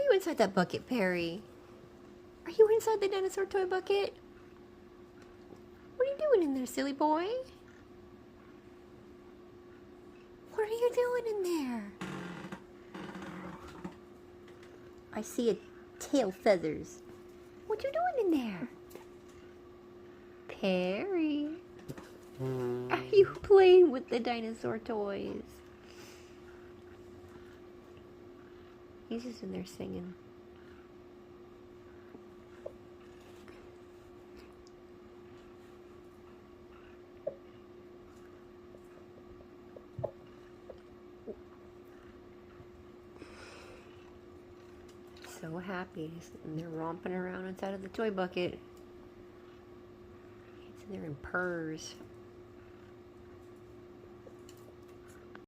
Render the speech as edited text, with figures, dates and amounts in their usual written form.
you inside that bucket, Perry? Are you inside the dinosaur toy bucket? What are you doing in there, silly boy? What are you doing in there? I see a tail feathers. What you doing in there? Perry, are you playing with the dinosaur toys? He's just in there singing. So happy. He's sitting there romping around inside of the toy bucket. He's in there in purrs.